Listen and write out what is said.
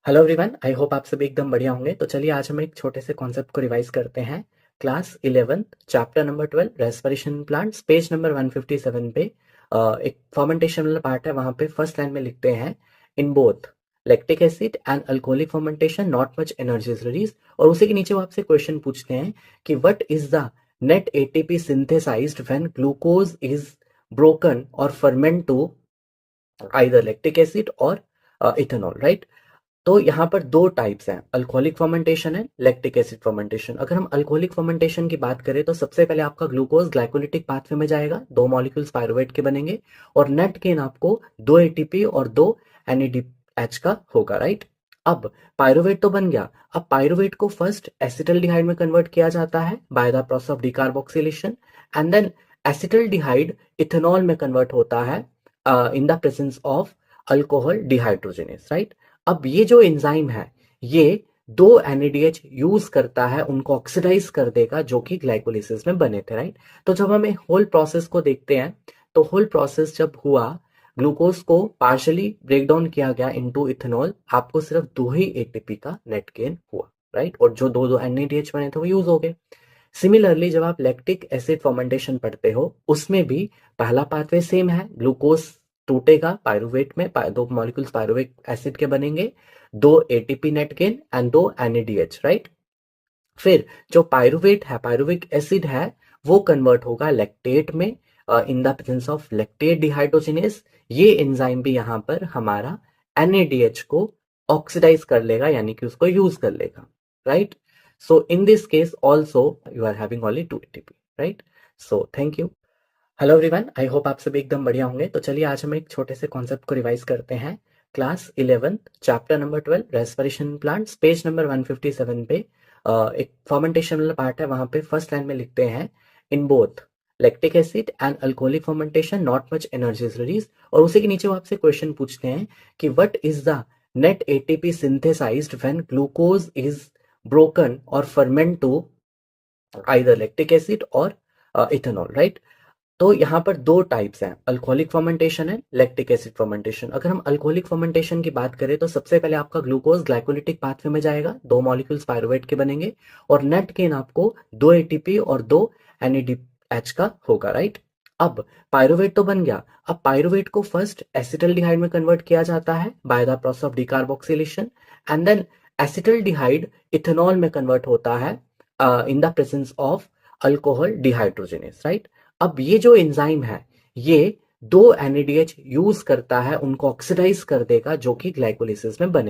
Hello everyone, I hope आप सभी एकदम बढ़िया होंगे। तो चलिए आज हम एक छोटे से कॉन्सेप्ट को रिवाइज करते हैं। Class 11 chapter number 12 respiration plants page number 157 पे एक फर्मेंटेशन वाला पार्ट है। वहां पे फर्स्ट लाइन में लिखते हैं in both lactic acid and alcoholic fermentation not much energy is release. और उसी के नीचे वो आपसे क्वेश्चन पूछते हैं कि what is the net ATP synthesized when glucose is broken or ferment to either lactic acid or ethanol, right. तो यहाँ पर दो टाइप्स हैं, अल्कोहलिक फर्मेंटेशन है, लैक्टिक एसिड फर्मेंटेशन। अगर हम अल्कोहलिक फर्मेंटेशन की बात करें तो सबसे पहले आपका ग्लूकोज ग्लाइकोलिटिक पाथवे में जाएगा, दो मॉलिक्यूल्स पायरुवेट के बनेंगे और नेट गेन आपको दो एटीपी और दो एनएडीएच का होगा, राइट। अब पायरुवेट तो बन गया। अब पायरुवेट को फर्स्ट एसिटल्डिहाइड में कन्वर्ट किया जाता है by the process of decarboxylation and then acetaldehyde ethanol में कन्वर्ट होता है in the presence of alcohol dehydrogenase, right. अब ये जो एंजाइम है ये दो एनएडीएच यूज करता है, उनको ऑक्सीडाइज कर देगा जो कि ग्लाइकोलिसिस में बने थे, राइट। तो जब हम होल प्रोसेस को देखते हैं तो होल प्रोसेस जब हुआ, ग्लूकोज को पार्शियली ब्रेक डाउन किया गया इनटू इथेनॉल, आपको सिर्फ दो ही एटीपी का नेट गेन हुआ, राइट। और जो दो दो एनएडीएच बने थे वो यूज हो गए। सिमिलरली जब आप लैक्टिक एसिड फर्मेंटेशन पढ़ते हो उसमें भी पहला पाथवे सेम है, ग्लूकोज टूटेगा पायरुवेट में, दो मॉलिक्यूल्स पायरुवेट एसिड के बनेंगे, दो एटीपी नेट गेन एंड दो एनएडीएच, राइट। फिर जो पायरुवेट है, पायरुविक एसिड है, वो कन्वर्ट होगा लैक्टेट में इन the presence of lactate dehydrogenase. ये एंजाइम भी यहाँ पर हमारा एनएडीएच को ऑक्सीडाइज कर लेगा, यानी कि उसको यूज कर लेगा, right. So in this case also you are having only two ATP, right. So thank you. Hello everyone, I hope आप सभी एकदम बढ़िया होंगे। तो चलिए आज हम एक छोटे से कॉन्सेप्ट को रिवाइज करते हैं। Class 11 chapter number 12 respiration plants page number 157 पे एक फर्मेंटेशन वाला पार्ट है। वहां पे फर्स्ट लाइन में लिखते हैं in both lactic acid and alcoholic fermentation not much energy is release. और उसी के नीचे वो आपसे क्वेश्चन पूछते हैं कि what is the net ATP synthesized when glucose is broken or ferment to either lactic acid or ethanol, right. तो यहाँ पर दो टाइप्स हैं, अल्कोहलिक फर्मेंटेशन है, लैक्टिक एसिड फर्मेंटेशन। अगर हम अल्कोहलिक फर्मेंटेशन की बात करें तो सबसे पहले आपका ग्लूकोज ग्लाइकोलिटिक पाथवे में जाएगा, दो मॉलिक्यूल्स पायरुवेट के बनेंगे और नेट गेन आपको दो एटीपी और दो एनएडीएच का होगा, राइट। अब पायरुवेट तो बन गया। अब पायरुवेट को फर्स्ट एसिटल्डिहाइड में कन्वर्ट किया जाता है by the process of decarboxylation and then acetaldehyde ethanol में कन्वर्ट होता है in the presence of alcohol dehydrogenase, right. अब ये जो एंजाइम है ये दो एनएडीएच यूज करता है, उनको ऑक्सीडाइज कर देगा जो कि ग्लाइकोलिसिस में बने।